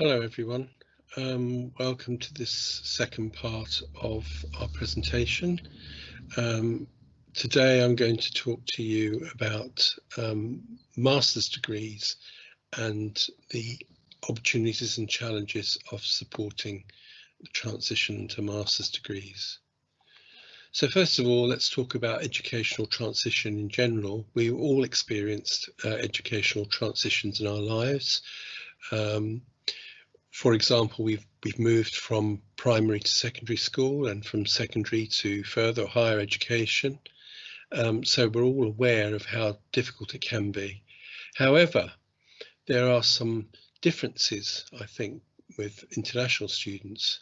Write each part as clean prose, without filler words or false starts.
Hello everyone, welcome to this second part of our presentation. Today I'm going to talk to you about master's degrees and the opportunities and challenges of supporting the transition to master's degrees. So first of all, let's talk about educational transition in general. We've all experienced educational transitions in our lives. For example, we've moved from primary to secondary school and from secondary to further higher education. So we're all aware of how difficult it can be. However, there are some differences, I think, with international students.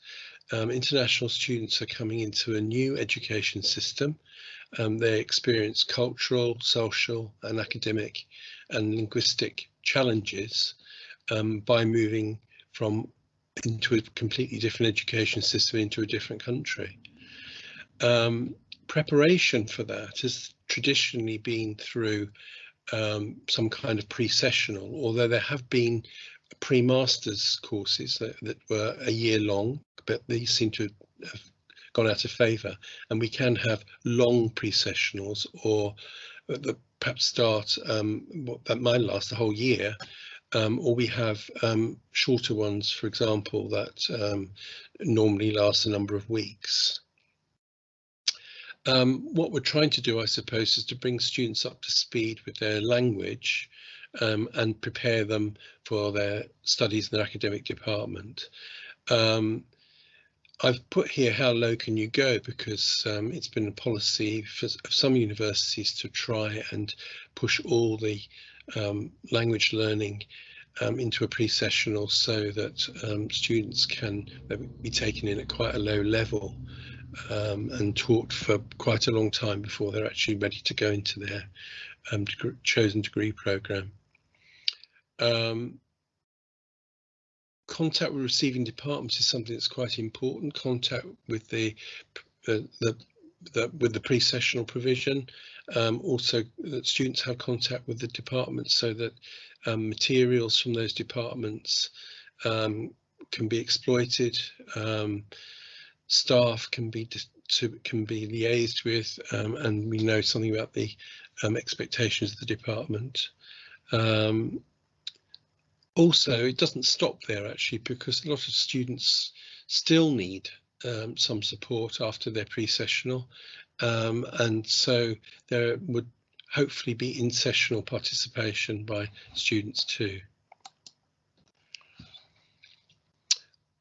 International students are coming into a new education system. They experience cultural, social and academic and linguistic challenges by moving into a completely different education system into a different country. Preparation for that has traditionally been through some kind of pre-sessional, although there have been pre-masters courses that were a year long, but these seem to have gone out of favour, and we can have long pre-sessionals or that perhaps start that might last a whole year. Or we have shorter ones, for example, that normally last a number of weeks. What we're trying to do, I suppose, is to bring students up to speed with their language and prepare them for their studies in their academic department. I've put here how low can you go, because it's been a policy of some universities to try and push all the language learning into a pre-sessional so that students can be taken in at quite a low level and taught for quite a long time before they're actually ready to go into their chosen degree programme. Contact with receiving departments is something that's quite important. Contact with the pre-sessional provision. Also that students have contact with the departments so that materials from those departments can be exploited. Staff can be liaised with, and we know something about the expectations of the department. Also, it doesn't stop there actually, because a lot of students still need some support after their pre-sessional, and so there would hopefully be in-sessional participation by students too.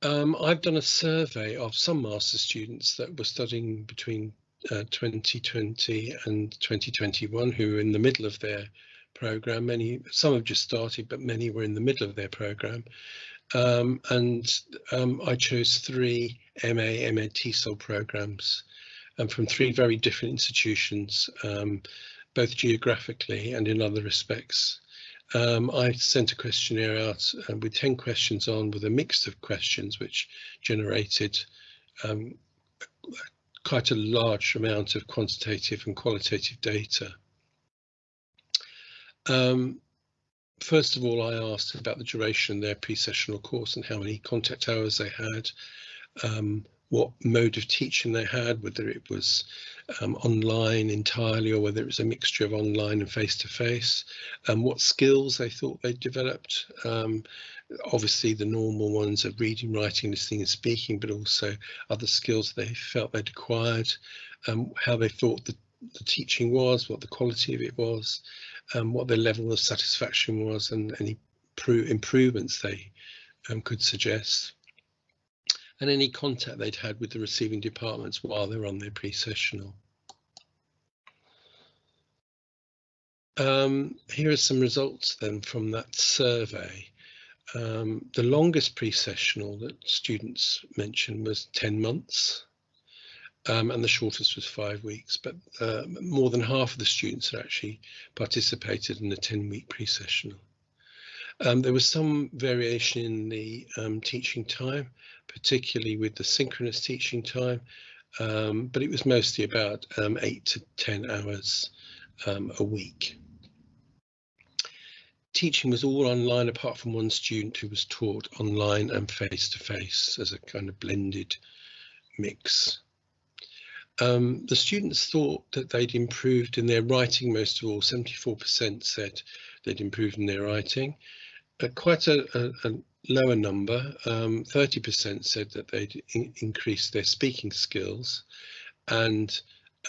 I've done a survey of some master's students that were studying between 2020 and 2021 who were in the middle of their programme. Some have just started, but many were in the middle of their programme. I chose 3 MA TESOL programmes from 3 very different institutions, both geographically and in other respects. I sent a questionnaire out with 10 questions on, with a mix of questions which generated quite a large amount of quantitative and qualitative data. First of all, I asked about the duration of their pre-sessional course and how many contact hours they had, what mode of teaching they had, whether it was online entirely or whether it was a mixture of online and face-to-face, and what skills they thought they'd developed. Obviously the normal ones of reading, writing, listening and speaking, but also other skills they felt they'd acquired, how they thought the teaching was, what the quality of it was, what their level of satisfaction was, and any improvements they could suggest, and any contact they'd had with the receiving departments while they were on their pre-sessional. Here are some results then from that survey. The longest pre-sessional that students mentioned was 10 months. And the shortest was 5 weeks, but more than half of the students had actually participated in the 10-week pre-sessional. There was some variation in the teaching time, particularly with the synchronous teaching time, but it was mostly about 8 to 10 hours a week. teaching was all online apart from one student who was taught online and face-to-face as a kind of blended mix. The students thought that they'd improved in their writing most of all. 74% said they'd improved in their writing. Quite a lower number, 30% said that they'd increased their speaking skills, and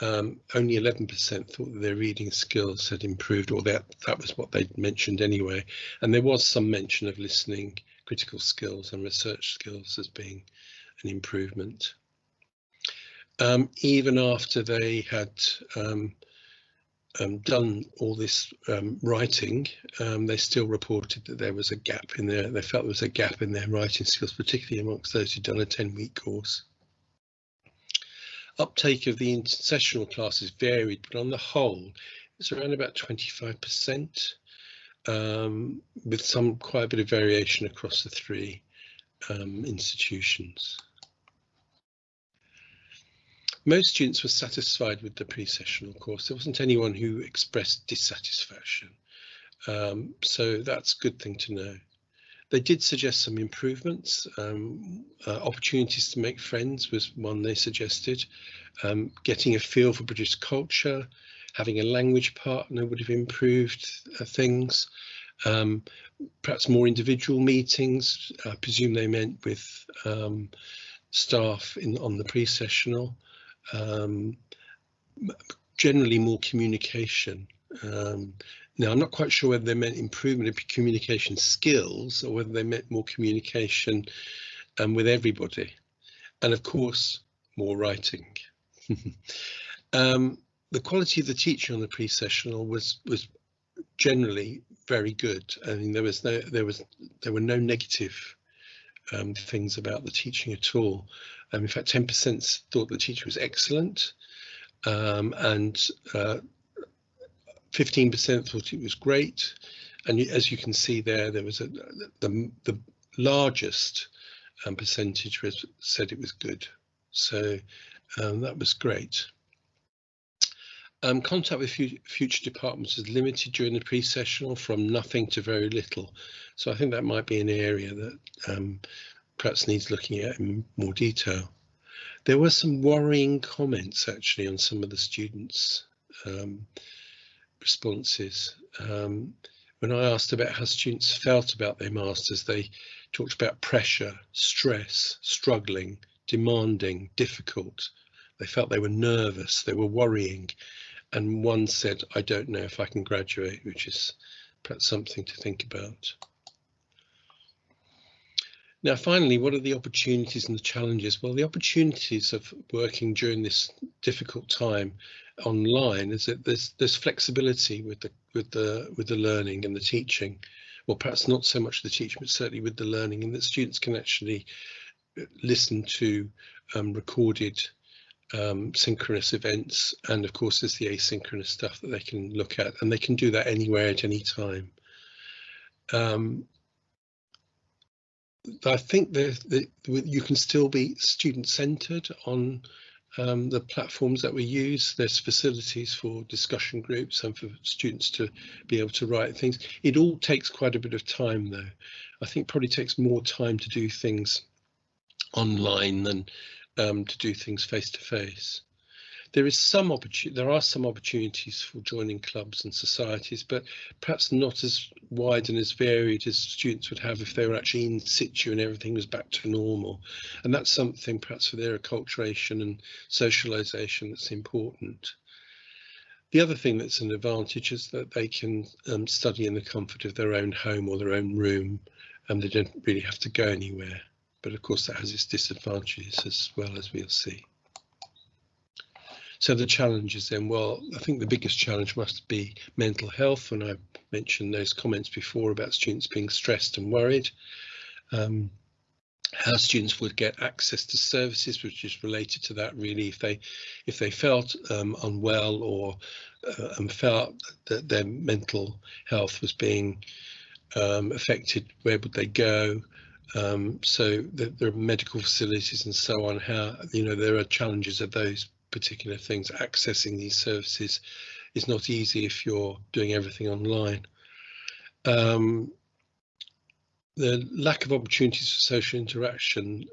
only 11% thought that their reading skills had improved, or that was what they'd mentioned anyway. And there was some mention of listening, critical skills and research skills as being an improvement. Even after they had done all this writing, they still reported that there was a gap in their, they felt there was a gap in their writing skills, particularly amongst those who'd done a 10-week course. Uptake of the intersessional classes varied, but on the whole, it's around about 25%, with quite a bit of variation across the three institutions. Most students were satisfied with the pre-sessional course. There wasn't anyone who expressed dissatisfaction, so that's a good thing to know. They did suggest some improvements. Opportunities to make friends was one they suggested. Getting a feel for British culture, having a language partner would have improved things. Perhaps more individual meetings. I presume they meant with staff on the pre-sessional. Generally more communication. Now, I'm not quite sure whether they meant improvement of communication skills or whether they meant more communication with everybody. And of course, more writing. The quality of the teaching on the pre-sessional was generally very good. I mean, there were no negative things about the teaching at all. In fact, 10% thought the teacher was excellent, and 15% thought it was great. And as you can see there, there was the largest percentage said it was good. So that was great. Contact with future departments was limited during the pre-sessional, from nothing to very little. So I think that might be an area that perhaps needs looking at in more detail. There were some worrying comments actually on some of the students' responses. When I asked about how students felt about their masters, they talked about pressure, stress, struggling, demanding, difficult. They felt they were nervous, they were worrying. And one said, I don't know if I can graduate, which is perhaps something to think about. Now, finally, what are the opportunities and the challenges? Well, the opportunities of working during this difficult time online is that there's flexibility with the learning and the teaching. Well, perhaps not so much the teaching, but certainly with the learning, and that students can actually listen to recorded synchronous events, and of course there's the asynchronous stuff that they can look at, and they can do that anywhere at any time. I think that you can still be student-centered on the platforms that we use. There's facilities for discussion groups and for students to be able to write things. It all takes quite a bit of time, though. I think probably takes more time to do things online than to do things face-to-face. There are some opportunities for joining clubs and societies, but perhaps not as wide and as varied as students would have if they were actually in situ and everything was back to normal. And that's something perhaps for their acculturation and socialisation that's important. The other thing that's an advantage is that they can study in the comfort of their own home or their own room, and they don't really have to go anywhere. But of course that has its disadvantages as well, as we'll see. So the challenges then, well, I think the biggest challenge must be mental health, and I mentioned those comments before about students being stressed and worried. How students would get access to services, which is related to that really. If they felt unwell or felt that their mental health was being affected, where would they go? So there are medical facilities and so on. How, there are challenges of those particular things. Accessing these services is not easy if you're doing everything online. the lack of opportunities for social interaction,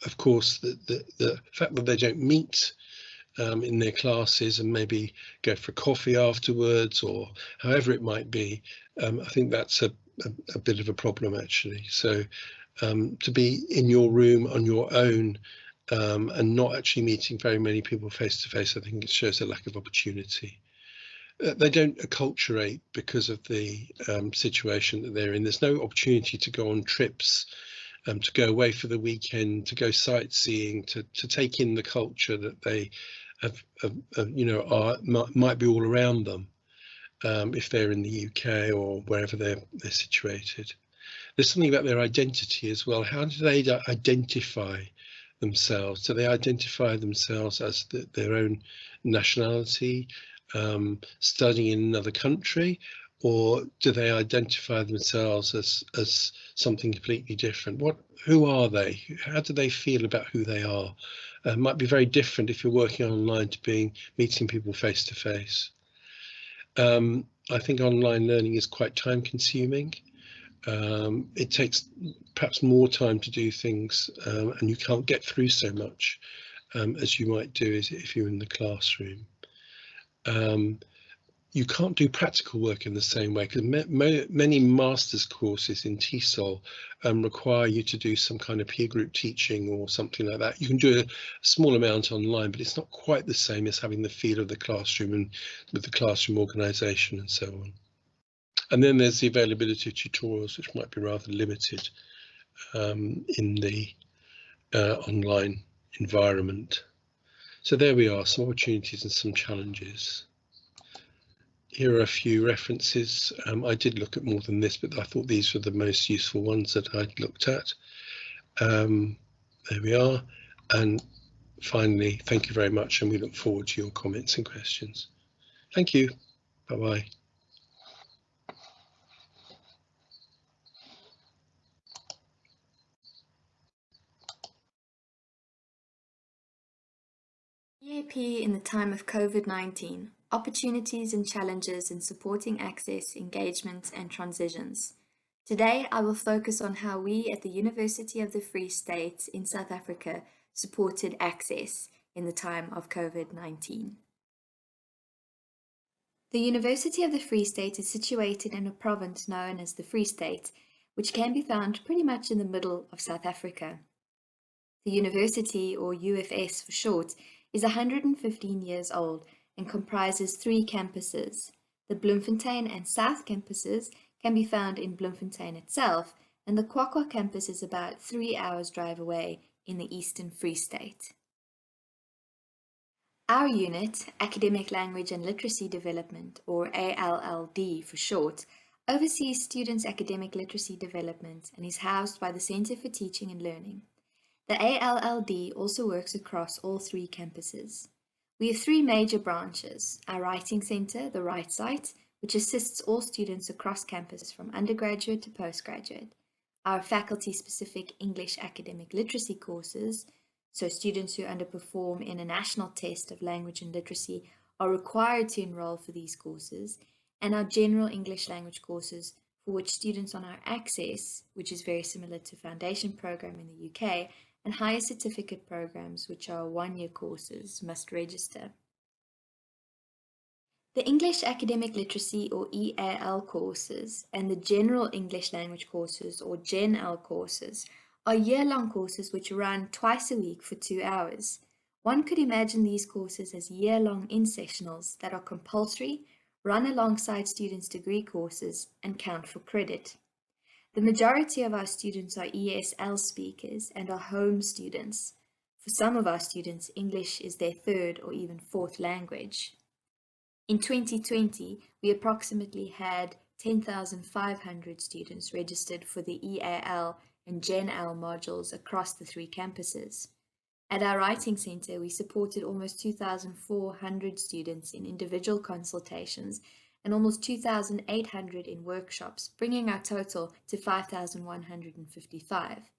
of course, the fact that they don't meet in their classes and maybe go for coffee afterwards or however it might be, I think that's a bit of a problem actually. So to be in your room on your own and not actually meeting very many people face to face, I think it shows a lack of opportunity. They don't acculturate because of the situation that they're in. There's no opportunity to go on trips, to go away for the weekend, to go sightseeing, to take in the culture that they have, you know, might be all around them if they're in the UK or wherever they're situated. There's something about their identity as well. How do they identify themselves? Do they identify themselves as their own nationality, studying in another country, or do they identify themselves as something completely different? Who are they? How do they feel about who they are? Might be very different if you're working online to meeting people face to face. I think online learning is quite time consuming. It takes perhaps more time to do things, and you can't get through so much as you might do if you're in the classroom. You can't do practical work in the same way because many master's courses in TESOL require you to do some kind of peer group teaching or something like that. You can do a small amount online, but it's not quite the same as having the feel of the classroom and with the classroom organisation and so on. And then there's the availability of tutorials, which might be rather limited in the online environment. So there we are, some opportunities and some challenges. Here are a few references. I did look at more than this, but I thought these were the most useful ones that I'd looked at. There we are. And finally, thank you very much, and we look forward to your comments and questions. Thank you. Bye-bye. EAP in the time of COVID-19, opportunities and challenges in supporting access, engagement and transitions. Today I will focus on how we at the University of the Free State in South Africa supported access in the time of COVID-19. The University of the Free State is situated in a province known as the Free State, which can be found pretty much in the middle of South Africa. The university, or UFS for short, is 115 years old and comprises 3 campuses. The Bloemfontein and South campuses can be found in Bloemfontein itself, and the Kwakwa campus is about 3 hours drive away in the Eastern Free State. Our unit, Academic Language and Literacy Development, or ALLD for short, oversees students' academic literacy development and is housed by the Centre for Teaching and Learning. The ALLD also works across all 3 campuses. We have 3 major branches: our Writing Centre, the Write Site, which assists all students across campus from undergraduate to postgraduate; our faculty-specific English academic literacy courses, so students who underperform in a national test of language and literacy are required to enroll for these courses; and our general English language courses, for which students on our Access, which is very similar to Foundation program in the UK, and higher certificate programs, which are 1-year courses, must register. The English Academic Literacy, or EAL courses, and the General English Language courses, or GenL courses, are year-long courses which run twice a week for 2 hours. One could imagine these courses as year-long in-sessionals that are compulsory, run alongside students' degree courses, and count for credit. The majority of our students are ESL speakers and are home students. For some of our students, English is their 3rd or even 4th language. In 2020, we approximately had 10,500 students registered for the EAL and GenL modules across the 3 campuses. At our Writing Centre, we supported almost 2,400 students in individual consultations and almost 2,800 in workshops, bringing our total to 5,155.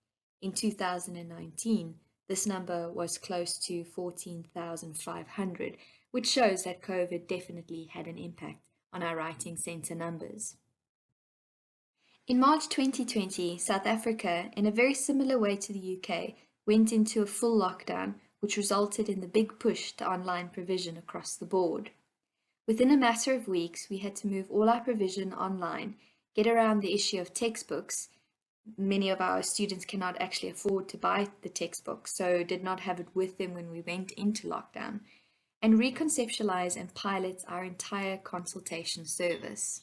In 2019, this number was close to 14,500, which shows that COVID definitely had an impact on our Writing Centre numbers. In March 2020, South Africa, in a very similar way to the UK, went into a full lockdown, which resulted in the big push to online provision across the board. Within a matter of weeks, we had to move all our provision online, get around the issue of textbooks. Many of our students cannot actually afford to buy the textbooks, so did not have it with them when we went into lockdown, and reconceptualize and pilot our entire consultation service.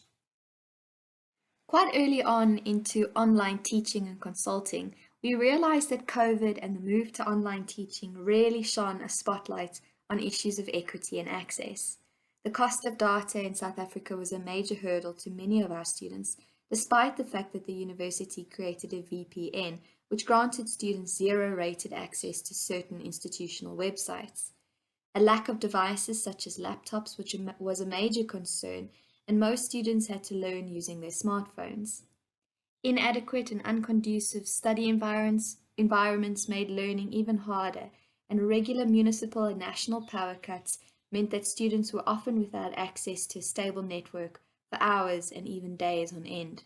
Quite early on into online teaching and consulting, we realized that COVID and the move to online teaching really shone a spotlight on issues of equity and access. The cost of data in South Africa was a major hurdle to many of our students, despite the fact that the university created a VPN, which granted students zero-rated access to certain institutional websites. A lack of devices such as laptops, which was a major concern, and most students had to learn using their smartphones. Inadequate and unconducive study environments made learning even harder, and regular municipal and national power cuts meant that students were often without access to a stable network for hours and even days on end.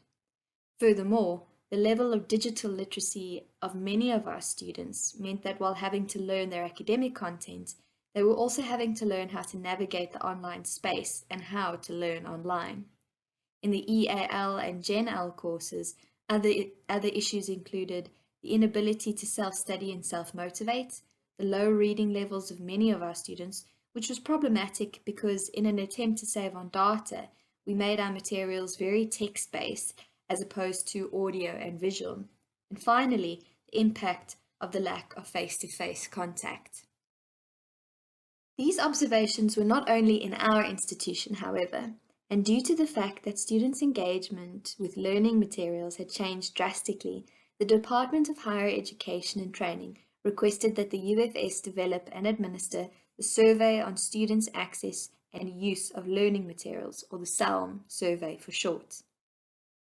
Furthermore, the level of digital literacy of many of our students meant that while having to learn their academic content, they were also having to learn how to navigate the online space and how to learn online. In the EAL and Gen L courses, other issues included the inability to self-study and self-motivate, the low reading levels of many of our students, which was problematic because in an attempt to save on data, we made our materials very text-based as opposed to audio and visual. And finally, the impact of the lack of face-to-face contact. These observations were not only in our institution, however, and due to the fact that students' engagement with learning materials had changed drastically, the Department of Higher Education and Training requested that the UFS develop and administer the Survey on Students' Access and Use of Learning Materials, or the SALM survey for short.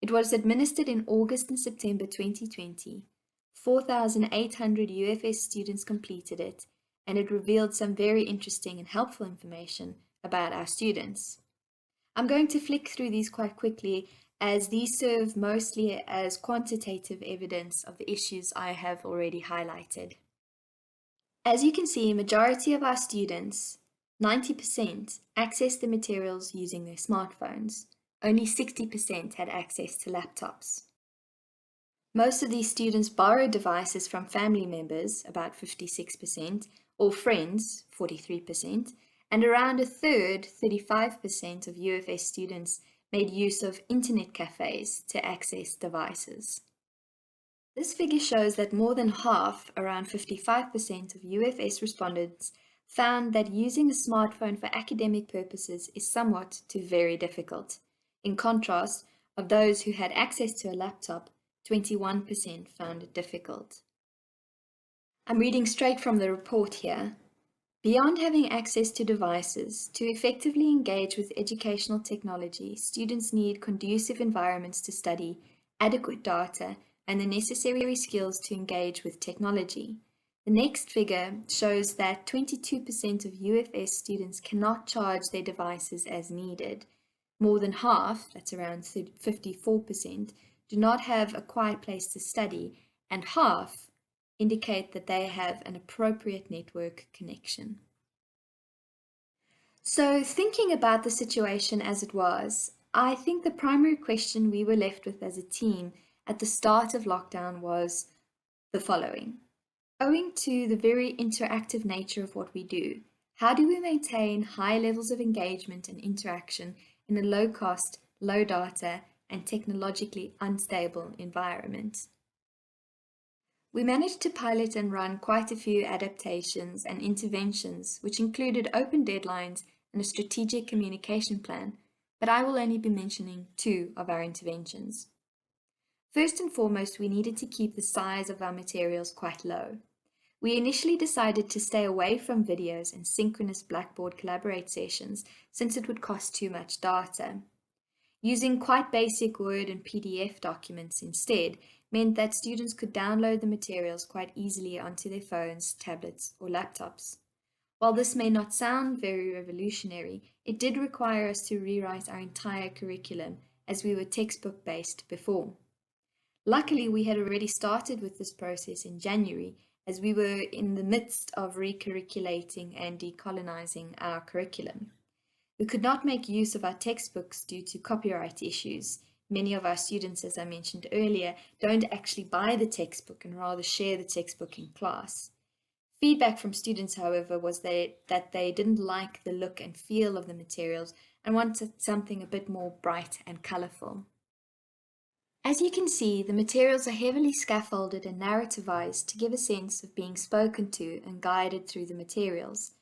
It was administered in August and September 2020. 4,800 UFS students completed it, and it revealed some very interesting and helpful information about our students. I'm going to flick through these quite quickly, as these serve mostly as quantitative evidence of the issues I have already highlighted. As you can see, majority of our students, 90%, accessed the materials using their smartphones. Only 60% had access to laptops. Most of these students borrowed devices from family members, about 56%, or friends, 43%, and around a third, 35% of UFS students made use of internet cafes to access devices. This figure shows that more than half, around 55% of UFS respondents, found that using a smartphone for academic purposes is somewhat to very difficult. In contrast, of those who had access to a laptop, 21% found it difficult. I'm reading straight from the report here. Beyond having access to devices, to effectively engage with educational technology, students need conducive environments to study, adequate data, and the necessary skills to engage with technology. The next figure shows that 22% of UFS students cannot charge their devices as needed. More than half, that's around 54%, do not have a quiet place to study, and half indicate that they have an appropriate network connection. So, thinking about the situation as it was, I think the primary question we were left with as a team at the start of lockdown was the following. Owing to the very interactive nature of what we do, how do we maintain high levels of engagement and interaction in a low-cost, low-data, and technologically unstable environment? We managed to pilot and run quite a few adaptations and interventions, which included open deadlines and a strategic communication plan, but I will only be mentioning 2 of our interventions. First and foremost, we needed to keep the size of our materials quite low. We initially decided to stay away from videos and synchronous Blackboard Collaborate sessions since it would cost too much data. Using quite basic Word and PDF documents instead meant that students could download the materials quite easily onto their phones, tablets, or laptops. While this may not sound very revolutionary, it did require us to rewrite our entire curriculum as we were textbook-based before. Luckily, we had already started with this process in January, as we were in the midst of recurriculating and decolonizing our curriculum. We could not make use of our textbooks due to copyright issues. Many of our students, as I mentioned earlier, don't actually buy the textbook and rather share the textbook in class. Feedback from students, however, was that they didn't like the look and feel of the materials and wanted something a bit more bright and colourful. As you can see, the materials are heavily scaffolded and narrativized to give a sense of being spoken to and guided through the materials.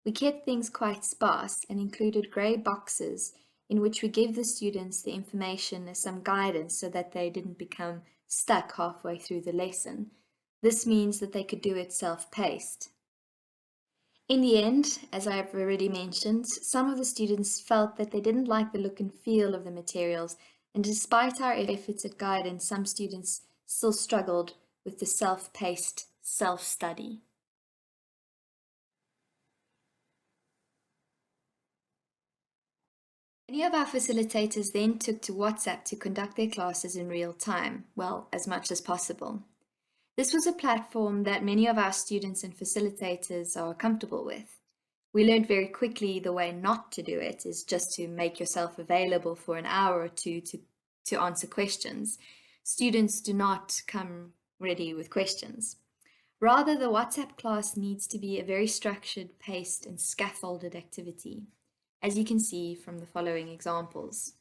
We kept things quite sparse and included grey boxes in which we give the students the information as some guidance so that they didn't become stuck halfway through the lesson. This means that they could do it self-paced. In the end, as I have already mentioned, some of the students felt that they didn't like the look and feel of the materials, and despite our efforts at guidance, some students still struggled with the self-paced self-study. Many of our facilitators then took to WhatsApp to conduct their classes in real time, well, as much as possible. This was a platform that many of our students and facilitators are comfortable with. We learned very quickly the way not to do it is just to make yourself available for an hour or two to answer questions. Students do not come ready with questions. Rather, the WhatsApp class needs to be a very structured, paced, and scaffolded activity, as you can see from the following examples.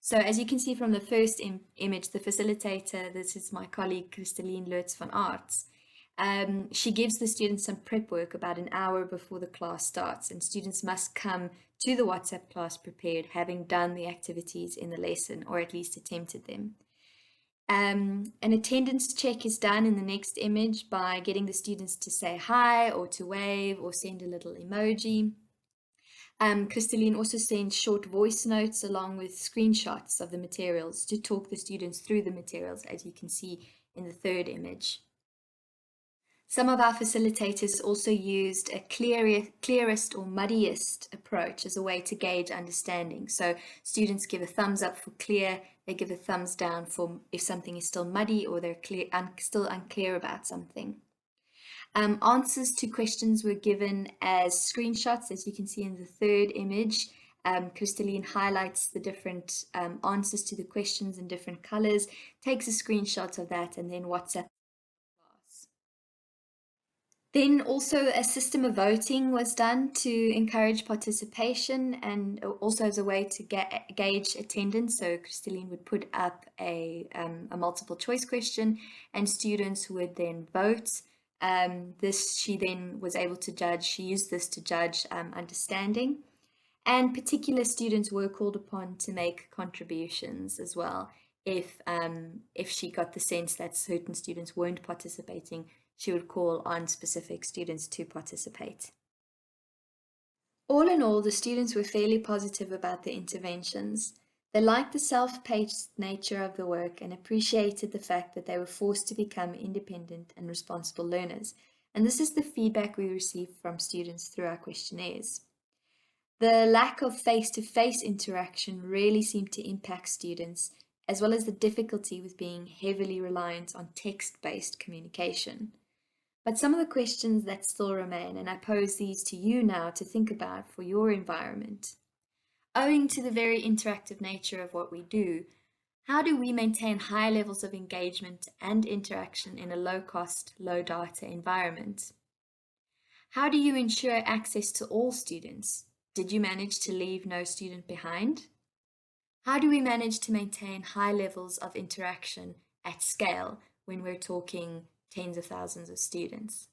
So as you can see from the first image, the facilitator, this is my colleague Christeline Lutz van Arts. She gives the students some prep work about an hour before the class starts, and students must come to the WhatsApp class prepared, having done the activities in the lesson, or at least attempted them. An attendance check is done in the next image by getting the students to say hi, or to wave, or send a little emoji. Christeline also sends short voice notes along with screenshots of the materials to talk the students through the materials, as you can see in the third image. Some of our facilitators also used a clearest or muddiest approach as a way to gauge understanding. So students give a thumbs up for clear, they give a thumbs down for if something is still muddy or they're still unclear about something. Answers to questions were given as screenshots, as you can see in the third image. Christeline highlights the different answers to the questions in different colors, takes a screenshot of that, and then WhatsApp class. Then also a system of voting was done to encourage participation and also as a way to gauge attendance. So Christeline would put up a multiple choice question and students would then vote. She then was able to judge, she used this to judge understanding, and particular students were called upon to make contributions as well. If she got the sense that certain students weren't participating, she would call on specific students to participate. All in all, the students were fairly positive about the interventions. They liked the self-paced nature of the work and appreciated the fact that they were forced to become independent and responsible learners. And this is the feedback we received from students through our questionnaires. The lack of face-to-face interaction really seemed to impact students, as well as the difficulty with being heavily reliant on text-based communication. But some of the questions that still remain, and I pose these to you now to think about for your environment. Owing to the very interactive nature of what we do, how do we maintain high levels of engagement and interaction in a low-cost, low-data environment? How do you ensure access to all students? Did you manage to leave no student behind? How do we manage to maintain high levels of interaction at scale when we're talking tens of thousands of students?